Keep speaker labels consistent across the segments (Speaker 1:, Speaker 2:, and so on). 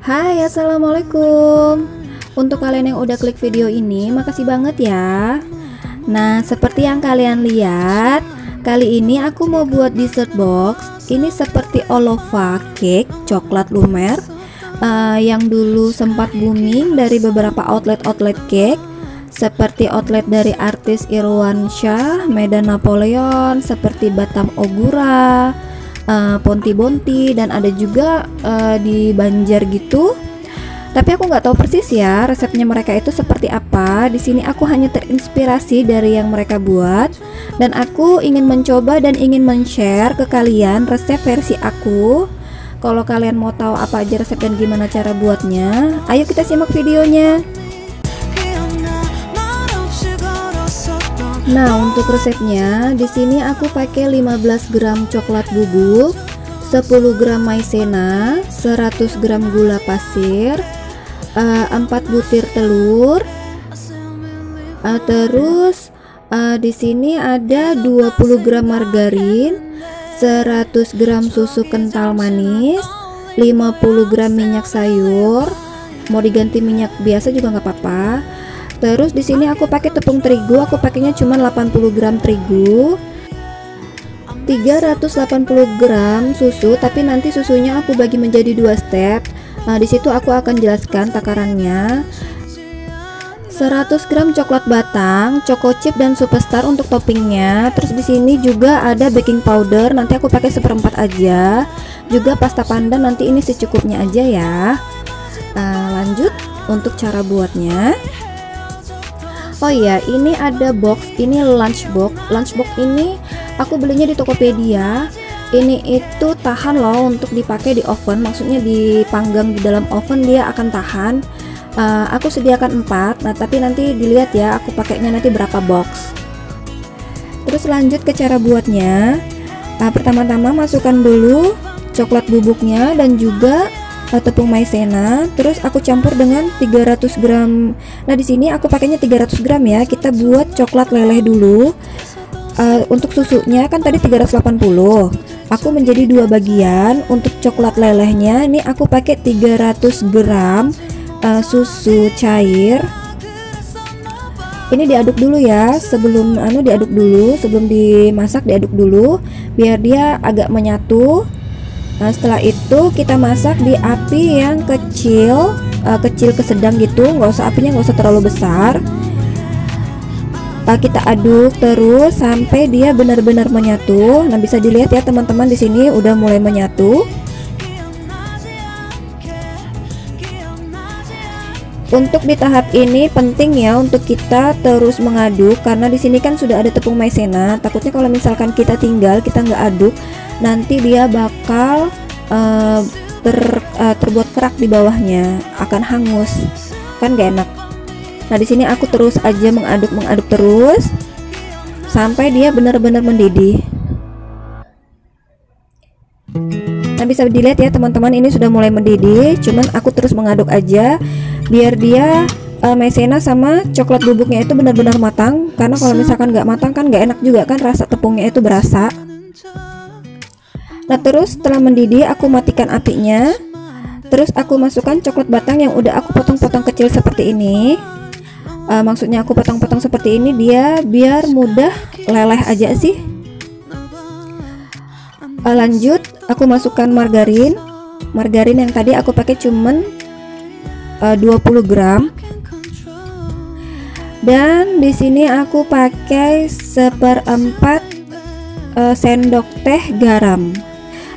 Speaker 1: Hai, assalamualaikum. Untuk kalian yang udah klik video ini, makasih banget ya. Nah, seperti yang kalian lihat, kali ini aku mau buat dessert box. Ini seperti Olova cake coklat lumer yang dulu sempat booming dari beberapa outlet cake, seperti outlet dari artis Irwansyah, Medan Napoleon, seperti Batam Ogura, Ponti Bonti, dan ada juga di Banjar gitu. Tapi aku nggak tahu persis ya resepnya mereka itu seperti apa. Di sini aku hanya terinspirasi dari yang mereka buat, dan aku ingin mencoba dan ingin men-share ke kalian resep versi aku. Kalau kalian mau tahu apa aja resep dan gimana cara buatnya, ayo kita simak videonya. Nah, untuk resepnya di sini aku pakai 15 gram coklat bubuk, 10 gram maizena, 100 gram gula pasir, 4 butir telur. Terus di sini ada 20 gram margarin, 100 gram susu kental manis, 50 gram minyak sayur. Mau diganti minyak biasa juga nggak apa-apa. Terus di sini aku pakai tepung terigu, aku pakainya cuma 80 gram terigu, 380 gram susu, tapi nanti susunya aku bagi menjadi 2 step. Nah, di situ aku akan jelaskan takarannya. 100 gram coklat batang, choco chip dan superstar untuk toppingnya. Terus di sini juga ada baking powder, nanti aku pakai 1/4 aja. Juga pasta pandan nanti ini secukupnya aja ya. Lanjut untuk cara buatnya. Oh iya, ini ada box, ini lunchbox. Lunchbox ini aku belinya di Tokopedia. Ini itu tahan loh untuk dipakai di oven, maksudnya dipanggang di dalam oven dia akan tahan. Aku sediakan 4, nah tapi nanti dilihat ya aku pakainya nanti berapa box. Terus lanjut ke cara buatnya. Pertama-tama masukkan dulu coklat bubuknya dan juga tepung maizena, terus aku campur dengan 300 gram. Nah, di sini aku pakainya 300 gram ya. Kita buat coklat leleh dulu. Untuk susunya kan tadi 380. Aku menjadi 2 bagian. Untuk coklat lelehnya ini aku pakai 300 gram susu cair. Ini diaduk dulu ya, sebelum sebelum dimasak diaduk dulu biar dia agak menyatu. Nah, setelah itu kita masak di api yang kecil ke sedang gitu, apinya nggak usah terlalu besar. Kita aduk terus sampai dia benar-benar menyatu. Nah, bisa dilihat ya teman-teman, di sini udah mulai menyatu. Untuk di tahap ini penting ya untuk kita terus mengaduk, karena di sini kan sudah ada tepung maizena. Takutnya kalau misalkan kita nggak aduk, nanti dia bakal terbuat kerak di bawahnya, akan hangus, kan gak enak. Nah, di sini aku terus aja mengaduk terus sampai dia benar-benar mendidih. Nah, bisa dilihat ya teman-teman, ini sudah mulai mendidih. Cuman aku terus mengaduk aja biar dia maizena sama coklat bubuknya itu benar-benar matang. Karena kalau misalkan nggak matang kan nggak enak juga kan, rasa tepungnya itu berasa. Nah, terus setelah mendidih aku matikan apinya. Terus aku masukkan coklat batang yang udah aku potong-potong kecil seperti ini. Maksudnya aku potong-potong seperti ini dia biar mudah leleh aja sih. Lanjut aku masukkan margarin. Margarin yang tadi aku pakai cuman 20 gram. Dan di sini aku pakai 1/4 sendok teh garam.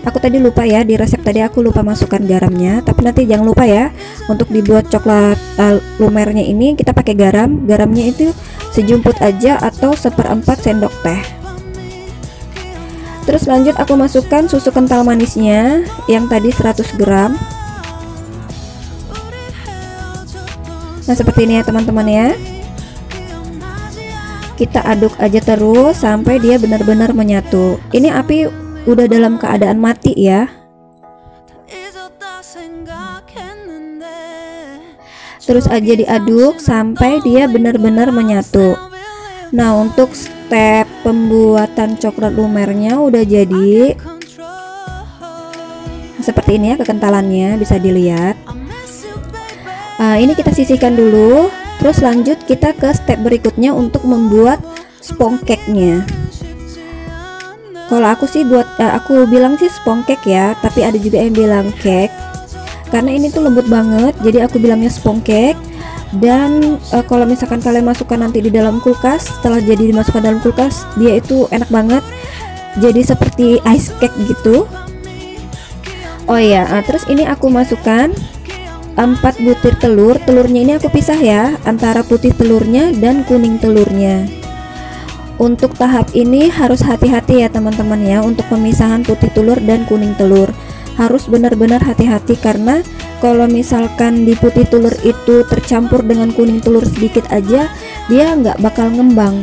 Speaker 1: Aku tadi lupa ya, di resep tadi aku lupa masukkan garamnya, tapi nanti jangan lupa ya untuk dibuat coklat lumernya ini kita pakai garam. Garamnya itu sejumput aja atau 1/4 sendok teh. Terus lanjut aku masukkan susu kental manisnya yang tadi 100 gram. Nah, seperti ini ya teman-teman ya. Kita aduk aja terus sampai dia benar-benar menyatu. Ini api udah dalam keadaan mati ya. Terus aja diaduk sampai dia benar-benar menyatu. Nah, untuk step pembuatan coklat lumernya udah jadi. Seperti ini ya kekentalannya, bisa dilihat. Ini kita sisihkan dulu. Terus lanjut kita ke step berikutnya untuk membuat spong cake-nya. Kalau aku sih aku bilang sih spong cake ya, tapi ada juga yang bilang cake. Karena ini tuh lembut banget, jadi aku bilangnya spong cake. Dan kalau misalkan kalian masukkan nanti di dalam kulkas, setelah jadi dimasukkan dalam kulkas, dia itu enak banget. Jadi seperti ice cake gitu. Oh iya, terus ini aku masukkan 4 butir telur. Telurnya ini aku pisah ya, antara putih telurnya dan kuning telurnya. Untuk tahap ini harus hati-hati ya teman-teman ya, untuk pemisahan putih telur dan kuning telur. Harus benar-benar hati-hati, karena kalau misalkan di putih telur itu tercampur dengan kuning telur sedikit aja, dia nggak bakal ngembang.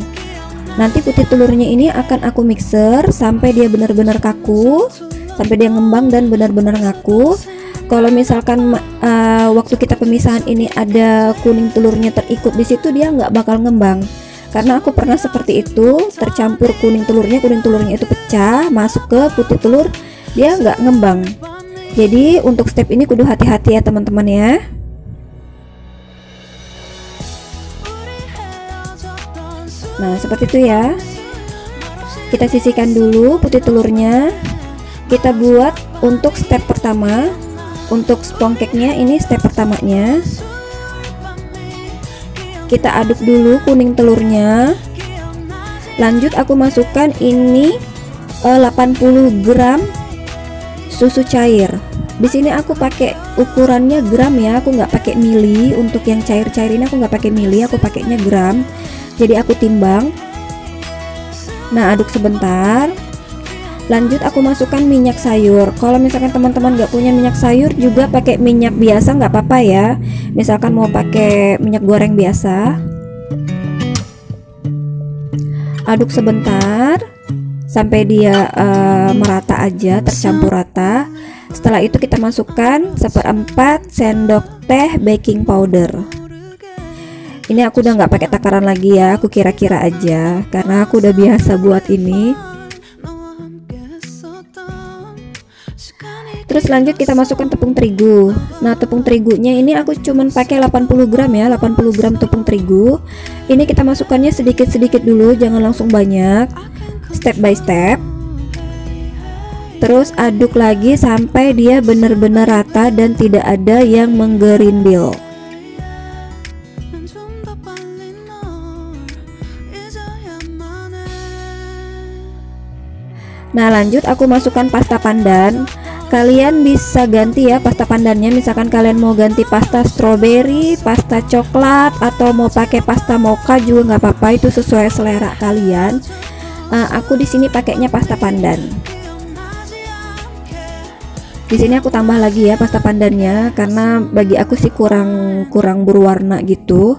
Speaker 1: Nanti putih telurnya ini akan aku mixer sampai dia benar-benar kaku, sampai dia ngembang dan benar-benar ngaku. Kalau misalkan waktu kita pemisahan ini ada kuning telurnya terikut di situ, dia nggak bakal ngembang. Karena aku pernah seperti itu, tercampur kuning telurnya itu pecah masuk ke putih telur, dia nggak ngembang. Jadi untuk step ini kudu hati-hati ya teman-teman ya. Nah seperti itu ya. Kita sisihkan dulu putih telurnya. Kita buat untuk step pertama. Untuk spong cake-nya ini step pertamanya. Kita aduk dulu kuning telurnya. Lanjut aku masukkan ini 80 gram susu cair. Di sini aku pakai ukurannya gram ya, aku nggak pakai mili. Untuk yang cair-cair ini aku nggak pakai mili, aku pakainya gram. Jadi aku timbang. Nah aduk sebentar. Lanjut aku masukkan minyak sayur. Kalau misalkan teman-teman nggak punya minyak sayur, juga pakai minyak biasa nggak apa-apa ya. Misalkan mau pakai minyak goreng biasa. Aduk sebentar sampai dia merata aja, tercampur rata. Setelah itu kita masukkan 1/4 sendok teh baking powder. Ini aku udah nggak pakai takaran lagi ya, aku kira-kira aja karena aku udah biasa buat ini. Terus lanjut kita masukkan tepung terigu. Nah tepung terigunya ini aku cuman pakai 80 gram ya, 80 gram tepung terigu. Ini kita masukkannya sedikit-sedikit dulu, jangan langsung banyak, step by step. Terus aduk lagi sampai dia benar-benar rata dan tidak ada yang menggerindil. Nah lanjut aku masukkan pasta pandan. Kalian bisa ganti ya pasta pandannya, misalkan kalian mau ganti pasta strawberry, pasta coklat, atau mau pakai pasta mocha juga nggak apa-apa, itu sesuai selera kalian. Aku di sini pakainya pasta pandan. Di sini aku tambah lagi ya pasta pandannya karena bagi aku sih kurang berwarna gitu.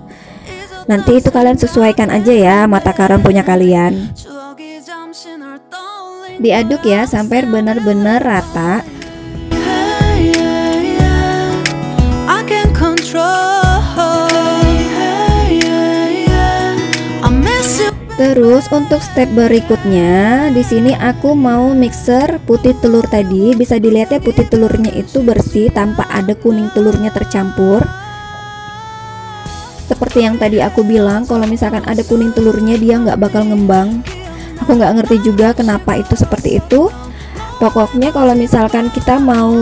Speaker 1: Nanti itu kalian sesuaikan aja ya mata takaran punya kalian. Diaduk ya sampai benar-benar rata. Terus untuk step berikutnya, di sini aku mau mixer putih telur tadi. Bisa dilihat ya putih telurnya itu bersih tanpa ada kuning telurnya tercampur. Seperti yang tadi aku bilang, kalau misalkan ada kuning telurnya dia nggak bakal ngembang. Aku nggak ngerti juga kenapa itu seperti itu. Pokoknya kalau misalkan kita mau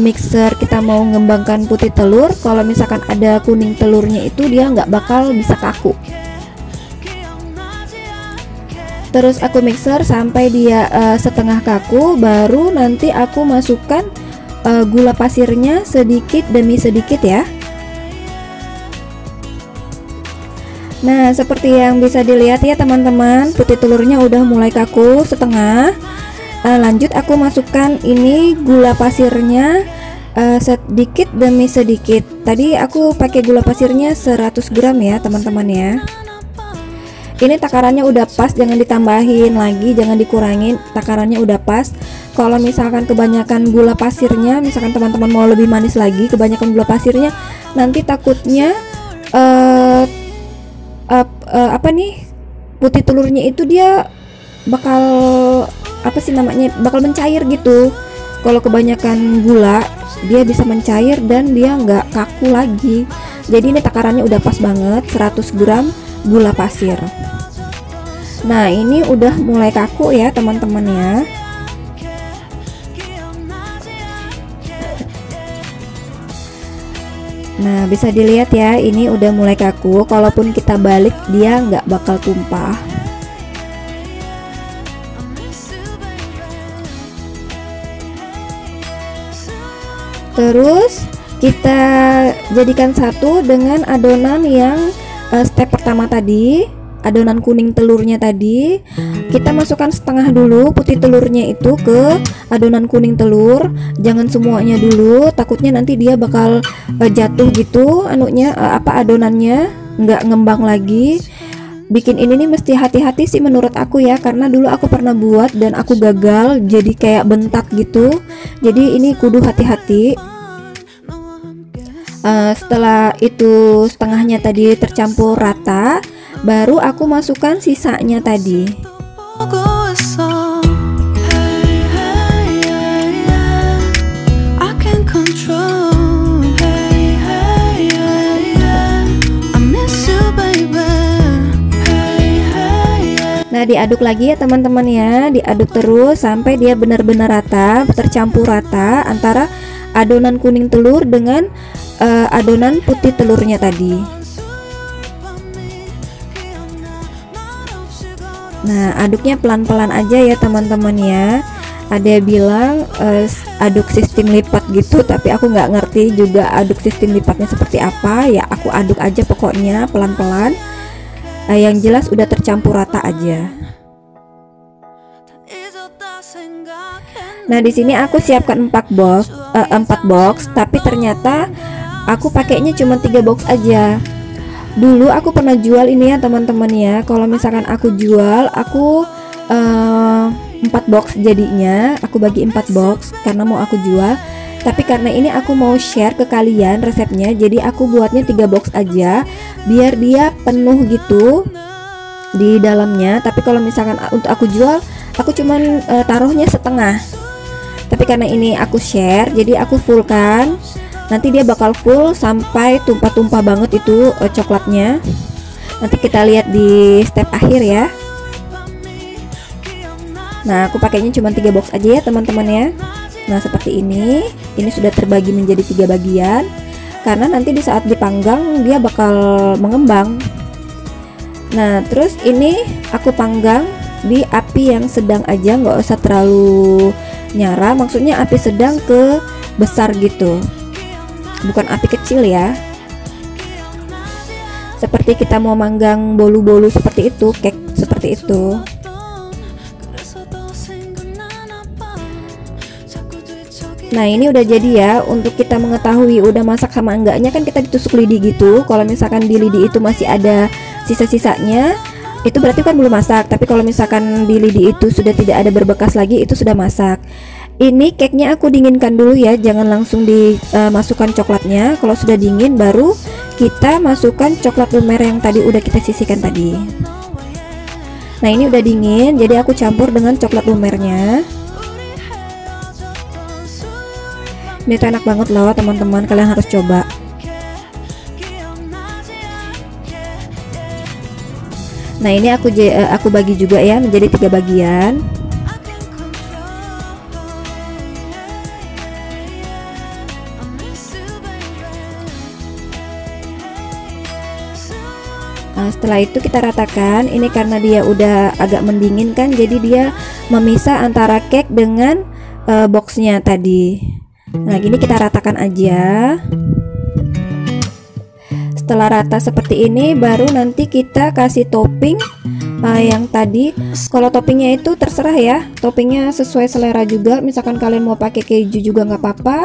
Speaker 1: mixer, kita mau ngembangkan putih telur, kalau misalkan ada kuning telurnya itu dia nggak bakal bisa kaku. Terus aku mixer sampai dia setengah kaku, baru nanti aku masukkan gula pasirnya sedikit demi sedikit ya. Nah seperti yang bisa dilihat ya teman-teman, putih telurnya udah mulai kaku setengah. Lanjut aku masukkan ini gula pasirnya sedikit demi sedikit. Tadi aku pakai gula pasirnya 100 gram ya teman-teman ya. Ini takarannya udah pas, jangan ditambahin lagi, jangan dikurangin, takarannya udah pas. Kalau misalkan kebanyakan gula pasirnya, misalkan teman-teman mau lebih manis lagi, kebanyakan gula pasirnya, nanti takutnya putih telurnya itu dia bakal bakal mencair gitu. Kalau kebanyakan gula dia bisa mencair dan dia nggak kaku lagi. Jadi ini takarannya udah pas banget, 100 gram gula pasir. Nah ini udah mulai kaku ya teman-teman ya. Nah bisa dilihat ya, ini udah mulai kaku. Kalaupun kita balik dia nggak bakal tumpah. Terus kita jadikan satu dengan adonan yang step pertama tadi, adonan kuning telurnya tadi. Kita masukkan setengah dulu putih telurnya itu ke adonan kuning telur, jangan semuanya dulu, takutnya nanti dia bakal jatuh gitu adonannya, nggak ngembang lagi. Bikin ini nih mesti hati-hati sih menurut aku ya, karena dulu aku pernah buat dan aku gagal, jadi kayak bentak gitu. Jadi ini kudu hati-hati. Setelah itu setengahnya tadi tercampur rata, baru aku masukkan sisanya tadi. Nah diaduk lagi ya teman-teman ya, diaduk terus sampai dia benar-benar rata, tercampur rata antara adonan kuning telur dengan adonan putih telurnya tadi. Nah aduknya pelan-pelan aja ya teman-teman ya. Ada yang bilang aduk sistem lipat gitu, tapi aku nggak ngerti juga aduk sistem lipatnya seperti apa ya. Aku aduk aja pokoknya pelan-pelan. Yang jelas udah tercampur rata aja. Nah di sini aku siapkan 4 box, tapi ternyata aku pakainya cuma 3 box aja. Dulu aku pernah jual ini ya teman-teman ya. Kalau misalkan aku jual, aku 4 box jadinya. Aku bagi 4 box karena mau aku jual. Tapi karena ini aku mau share ke kalian resepnya, jadi aku buatnya 3 box aja biar dia penuh gitu di dalamnya. Tapi kalau misalkan untuk aku jual, aku cuman taruhnya setengah. Tapi karena ini aku share, jadi aku fullkan. Nanti dia bakal full sampai tumpah-tumpah banget itu coklatnya. Nanti kita lihat di step akhir ya. Nah aku pakainya cuma 3 box aja ya teman-teman ya. Nah seperti ini sudah terbagi menjadi 3 bagian, karena nanti di saat dipanggang dia bakal mengembang. Nah terus ini aku panggang di api yang sedang aja, nggak usah terlalu nyala, maksudnya api sedang ke besar gitu, bukan api kecil ya. Seperti kita mau manggang bolu-bolu seperti itu, cake seperti itu. Nah ini udah jadi ya. Untuk kita mengetahui udah masak sama enggaknya kan kita ditusuk lidi gitu. Kalau misalkan di lidi itu masih ada sisa-sisanya, itu berarti kan belum masak. Tapi kalau misalkan di lidi itu sudah tidak ada berbekas lagi, itu sudah masak. Ini cake-nya aku dinginkan dulu ya, jangan langsung dimasukkan coklatnya. Kalau sudah dingin baru kita masukkan coklat lumer yang tadi udah kita sisihkan tadi. Nah ini udah dingin, jadi aku campur dengan coklat lumernya. Ini tuh enak banget loh teman-teman, kalian harus coba. Nah ini aku bagi juga ya menjadi 3 bagian. Nah, setelah itu kita ratakan. Ini karena dia udah agak mendinginkan, jadi dia memisah antara cake dengan boxnya tadi. Nah gini kita ratakan aja. Setelah rata seperti ini, baru nanti kita kasih topping yang tadi. Kalau toppingnya itu terserah ya, toppingnya sesuai selera juga. Misalkan kalian mau pakai keju juga nggak apa-apa,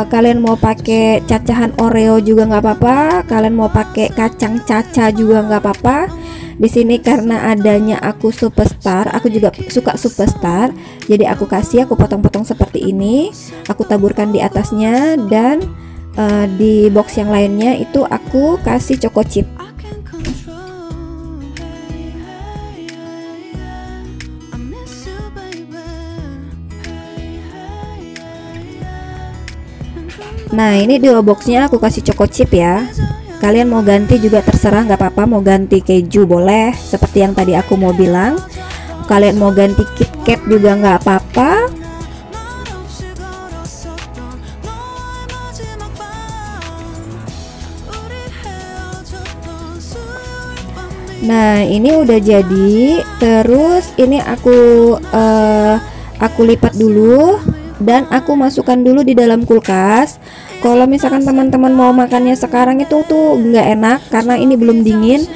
Speaker 1: kalian mau pakai cacahan Oreo juga nggak apa-apa, kalian mau pakai kacang caca juga nggak apa-apa. Di sini karena adanya aku superstar, aku juga suka superstar, jadi aku potong-potong seperti ini, aku taburkan di atasnya, dan di box yang lainnya itu aku kasih choco chip. Nah, ini dua boxnya aku kasih choco chip ya. Kalian mau ganti juga terserah, nggak apa-apa. Mau ganti keju boleh, seperti yang tadi aku mau bilang. Kalian mau ganti KitKat juga nggak apa-apa. Nah, ini udah jadi. Terus ini aku lipat dulu dan aku masukkan dulu di dalam kulkas. Kalau misalkan teman-teman mau makannya sekarang itu tuh nggak enak karena ini belum dingin.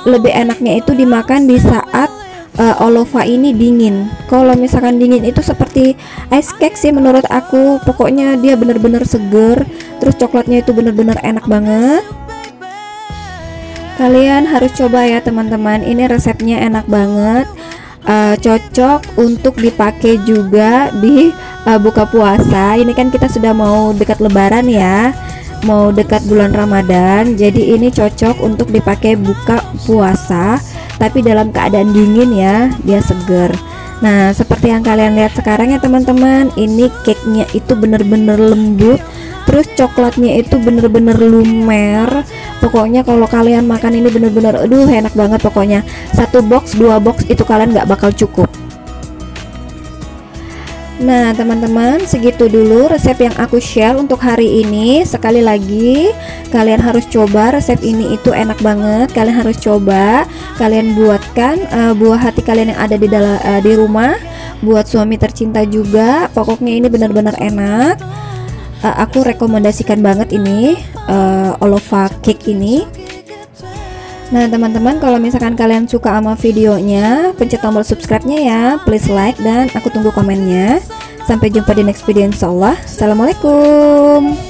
Speaker 1: Lebih enaknya itu dimakan di saat Olova ini dingin. Kalau misalkan dingin itu seperti ice cake sih menurut aku. Pokoknya dia bener-bener seger. Terus coklatnya itu bener-bener enak banget. Kalian harus coba ya teman-teman. Ini resepnya enak banget. Cocok untuk dipakai juga di buka puasa. Ini kan kita sudah mau dekat lebaran ya, mau dekat bulan Ramadan. Jadi ini cocok untuk dipakai buka puasa, tapi dalam keadaan dingin ya, dia seger. Nah, seperti yang kalian lihat sekarang ya teman-teman, ini cake-nya itu bener-bener lembut. Terus coklatnya itu bener-bener lumer. Pokoknya kalau kalian makan ini bener-bener aduh enak banget pokoknya. 1 box 2 box itu kalian nggak bakal cukup. Nah teman-teman, segitu dulu resep yang aku share untuk hari ini. Sekali lagi kalian harus coba resep ini, itu enak banget. Kalian harus coba. Kalian buatkan buah hati kalian yang ada di rumah, buat suami tercinta juga. Pokoknya ini benar-benar enak. Aku rekomendasikan banget ini Olova cake ini. Nah teman-teman, kalau misalkan kalian suka sama videonya, pencet tombol subscribe-nya ya, please like, dan aku tunggu komennya. Sampai jumpa di next video insyaallah. Assalamualaikum.